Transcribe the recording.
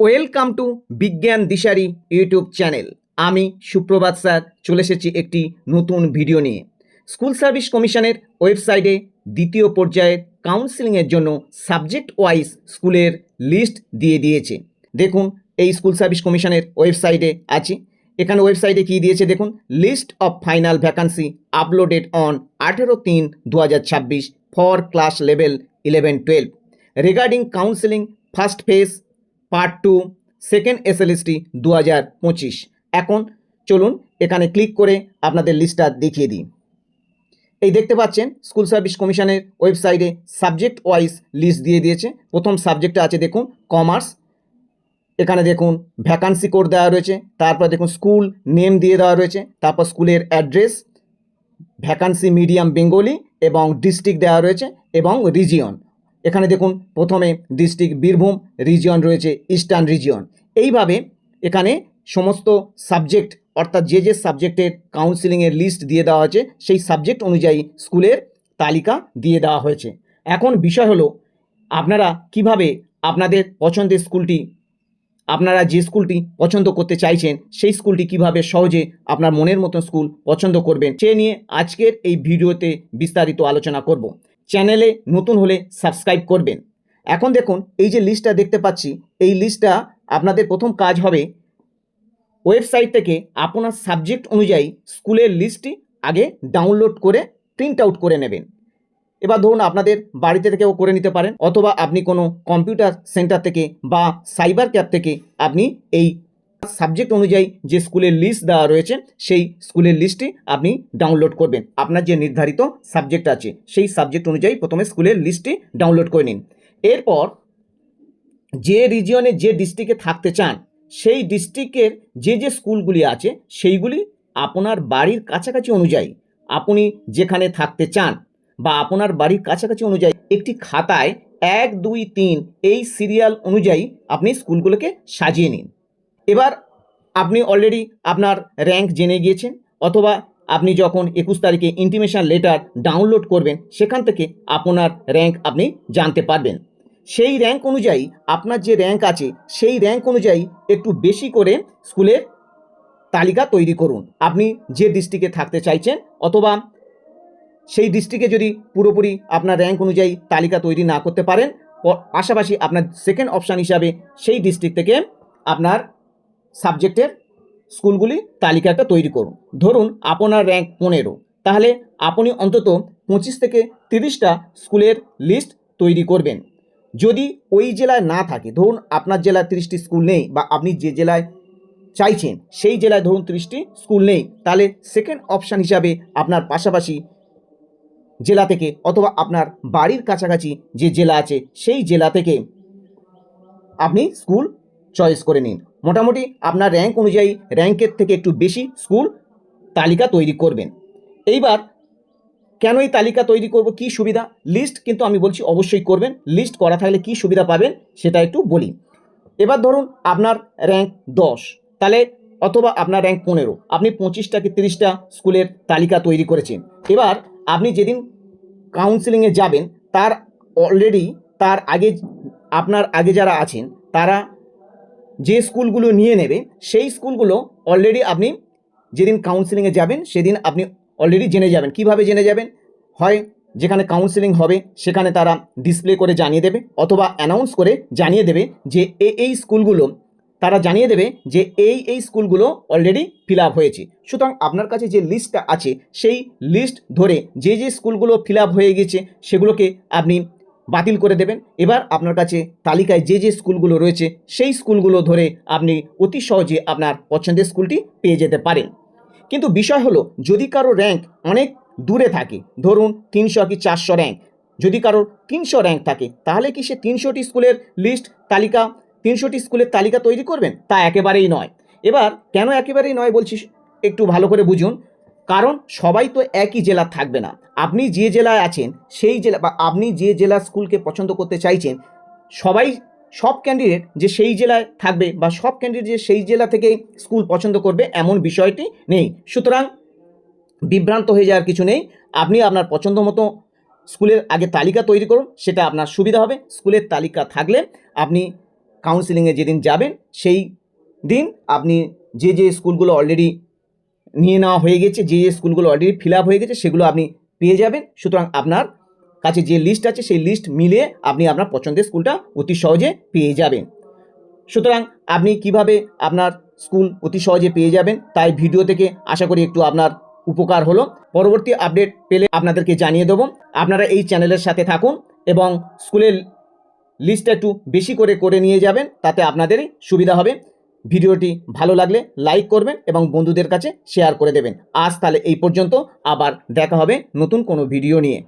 Welcome to বিজ্ঞান দিশারি YouTube channel. আমি সুপ্রভাত স্যার চলে এসেছি একটি নতুন ভিডিও নিয়ে। স্কুল সার্ভিস কমিশনের ওয়েবসাইটে দ্বিতীয় পর্যায়ের কাউন্সিলিংয়ের জন্য সাবজেক্ট ওয়াইজ স্কুলের লিস্ট দিয়ে দিয়েছে। দেখুন, এই স্কুল সার্ভিস কমিশনের ওয়েবসাইটে আছে। এখানে ওয়েবসাইটে কী দিয়েছে দেখুন, list of final vacancy uploaded on 18/3/2026 for class level 11-12 regarding counselling first phase part 2 second SLST 2025। এখন চলুন এখানে ক্লিক করে আপনাদের লিস্টটা দেখিয়ে দিই। এই দেখতে পাচ্ছেন স্কুল সার্ভিস কমিশনের ওয়েবসাইটে সাবজেক্ট ওয়াইজ লিস্ট দিয়ে দিয়েছে। প্রথম সাবজেক্টে আছে দেখুন কমার্স। এখানে দেখুন ভ্যাকান্সি কোড দেওয়া রয়েছে, তারপর দেখুন স্কুল নেম দিয়ে দেওয়া রয়েছে, তারপর স্কুলের অ্যাড্রেস, ভ্যাকান্সি মিডিয়াম বেঙ্গলি এবং ডিস্ট্রিক্ট দেওয়া রয়েছে এবং রিজিয়ন। এখানে দেখুন প্রথমে ডিস্ট্রিক্ট বীরভূম, রিজিয়ন রয়েছে ইস্টার্ন রিজিয়ন। এইভাবে এখানে সমস্ত সাবজেক্ট অর্থাৎ যে সাবজেক্টের কাউন্সিলিংয়ের লিস্ট দিয়ে দেওয়া হয়েছে সেই সাবজেক্ট অনুযায়ী স্কুলের তালিকা দিয়ে দেওয়া হয়েছে। এখন বিষয় হলো আপনারা কিভাবে আপনাদের পছন্দের স্কুলটি, আপনারা যে স্কুলটি পছন্দ করতে চাইছেন সেই স্কুলটি কিভাবে সহজে আপনার মনের মতো স্কুল পছন্দ করবেন সে নিয়ে আজকের এই ভিডিওতে বিস্তারিত আলোচনা করব। চ্যানেলে নতুন হলে সাবস্ক্রাইব করবেন। এখন দেখুন এই যে লিস্টটা দেখতে পাচ্ছি, এই লিস্টটা আপনাদের প্রথম কাজ হবে ওয়েবসাইট থেকে আপনার সাবজেক্ট অনুযায়ী স্কুলের লিস্টটি আগে ডাউনলোড করে প্রিন্ট আউট করে নেবেন। এবার ধরুন আপনাদের বাড়িতে থেকেও করে নিতে পারেন, অথবা আপনি কোনো কম্পিউটার সেন্টার থেকে বা সাইবার ক্যাফ থেকে আপনি এই সাবজেক্ট অনুযায়ী যে স্কুলের লিস্ট দেওয়া রয়েছে সেই স্কুলের লিস্টটি আপনি ডাউনলোড করবেন। আপনার যে নির্ধারিত সাবজেক্ট আছে সেই সাবজেক্ট অনুযায়ী প্রথমে স্কুলের লিস্টটি ডাউনলোড করে নিন। এরপর যে রিজিয়নে যে ডিস্ট্রিক্টে থাকতে চান সেই ডিস্ট্রিক্টের যে স্কুলগুলি আছে সেইগুলি আপনার বাড়ির কাছাকাছি অনুযায়ী, আপনি যেখানে থাকতে চান বা আপনার বাড়ির কাছাকাছি অনুযায়ী একটি খাতায় 1, 2, 3 এই সিরিয়াল অনুযায়ী আপনি স্কুলগুলোকে সাজিয়ে নিন। এবার আপনি অলরেডি আপনার র্যাঙ্ক জেনে গিয়েছেন, অথবা আপনি যখন 21 তারিখে ইন্টিমেশন লেটার ডাউনলোড করবেন সেখান থেকে আপনার র্যাঙ্ক আপনি জানতে পারবেন। সেই র্যাঙ্ক অনুযায়ী আপনার যে র্যাঙ্ক আছে সেই র্যাঙ্ক অনুযায়ী একটু বেশি করে স্কুলের তালিকা তৈরি করুন। আপনি যে ডিস্ট্রিক্টে থাকতে চাইছেন, অথবা সেই ডিস্ট্রিক্টে যদি পুরোপুরি আপনার র্যাঙ্ক অনুযায়ী তালিকা তৈরি না করতে পারেন, পাশাপাশি আপনার সেকেন্ড অপশান হিসাবে সেই ডিস্ট্রিক্ট থেকে আপনার সাবজেক্টের স্কুলগুলি তালিকাটা তৈরি করুন। ধরুন আপনার র্যাঙ্ক 15, তাহলে আপনি অন্তত 25 থেকে 30টা স্কুলের লিস্ট তৈরি করবেন। যদি ওই জেলায় না থাকে, ধরুন আপনার জেলায় 30টি স্কুল নেই বা আপনি যে জেলায় চাইছেন সেই জেলায় ধরুন 30টি স্কুল নেই, তাহলে সেকেন্ড অপশান হিসাবে আপনার পাশাপাশি জেলা থেকে অথবা আপনার বাড়ির কাছাকাছি যে জেলা আছে সেই জেলা থেকে আপনি স্কুল চয়েস করে নিন। মোটামুটি আপনার র্যাঙ্ক অনুযায়ী র্যাঙ্কের থেকে একটু বেশি স্কুল তালিকা তৈরি করবেন। এইবার কেন এই তালিকা তৈরি করব, কি সুবিধা, লিস্ট কিন্তু আমি বলছি অবশ্যই করবেন। লিস্ট করা থাকলে কি সুবিধা পাবেন সেটা একটু বলি। এবার ধরুন আপনার র্যাঙ্ক 10, তাহলে অথবা আপনার র্যাঙ্ক 15, আপনি 25টা কি 30টা স্কুলের তালিকা তৈরি করেছেন। এবার আপনি যেদিন কাউন্সিলিংয়ে যাবেন তার আগে আপনার আগে যারা আছেন তারা যে স্কুলগুলো নিয়ে নেবে সেই স্কুলগুলো অলরেডি আপনি যেদিন কাউন্সিলিংয়ে যাবেন সেদিন আপনি অলরেডি জেনে যাবেন। কিভাবে জেনে যাবেন, হয় যেখানে কাউন্সিলিং হবে সেখানে তারা ডিসপ্লে করে জানিয়ে দেবে, অথবা অ্যানাউন্স করে জানিয়ে দেবে যে এই স্কুলগুলো, তারা জানিয়ে দেবে যে এই স্কুলগুলো অলরেডি ফিল আপ হয়েছে। সুতরাং আপনার কাছে যে লিস্টটা আছে সেই লিস্ট ধরে যে স্কুলগুলো ফিল আপ হয়ে গেছে সেগুলোকে আপনি বাতিল করে দেবেন। এবার আপনার কাছে তালিকায় যে স্কুলগুলো রয়েছে সেই স্কুলগুলো ধরে আপনি অতি সহজে আপনার পছন্দের স্কুলটি পেয়ে যেতে পারেন। কিন্তু বিষয় হলো যদি কারো র্যাঙ্ক অনেক দূরে থাকে, ধরুন 300 কি 400 র্যাঙ্ক, যদি কারোর 300 র্যাঙ্ক থাকে তাহলে কি সে 300টি স্কুলের লিস্ট তালিকা 300টি স্কুলের তালিকা তৈরি করবেন? তা একেবারেই নয়। এবার কেন একেবারেই নয় বলছি একটু ভালো করে বুঝুন। কারণ সবাই তো একই জেলার থাকবে না। আপনি যে জেলায় আছেন সেই জেলা বা আপনি যে জেলার স্কুলকে পছন্দ করতে চাইছেন, সব ক্যান্ডিডেট যে সেই জেলায় থাকবে বা সব ক্যান্ডিডেট যে সেই জেলা থেকে স্কুল পছন্দ করবে এমন বিষয়টি নেই। সুতরাং বিভ্রান্ত হয়ে যাওয়ার কিছু নেই। আপনি আপনার পছন্দ মতো স্কুলের আগে তালিকা তৈরি করুন, সেটা আপনার সুবিধা হবে। স্কুলের তালিকা থাকলে আপনি কাউন্সিলিংয়ে যেদিন যাবেন সেই দিন আপনি যে যে স্কুলগুলো অলরেডি নিয়ে নেওয়া হয়ে গেছে, যে যে স্কুলগুলো অলরেডি ফিল আপ হয়ে গেছে সেগুলো আপনি পেয়ে যাবেন। সুতরাং আপনার কাছে যে লিস্ট আছে সেই লিস্ট মিলিয়ে আপনি আপনার পছন্দের স্কুলটা অতি সহজে পেয়ে যাবেন। সুতরাং আপনি কিভাবে আপনার স্কুল অতি সহজে পেয়ে যাবেন তাই ভিডিও থেকে আশা করি একটু আপনার উপকার হলো। পরবর্তী আপডেট পেলে আপনাদেরকে জানিয়ে দেবো। আপনারা এই চ্যানেলের সাথে থাকুন এবং স্কুলের লিস্টটা একটু বেশি করে নিয়ে যাবেন, তাতে আপনাদেরই সুবিধা হবে। ভিডিওটি ভালো লাগলে লাইক করবেন এবং বন্ধুদের কাছে শেয়ার করে দেবেন। আজ তাহলে এই পর্যন্ত, আবার দেখা হবে নতুন কোনো ভিডিও নিয়ে।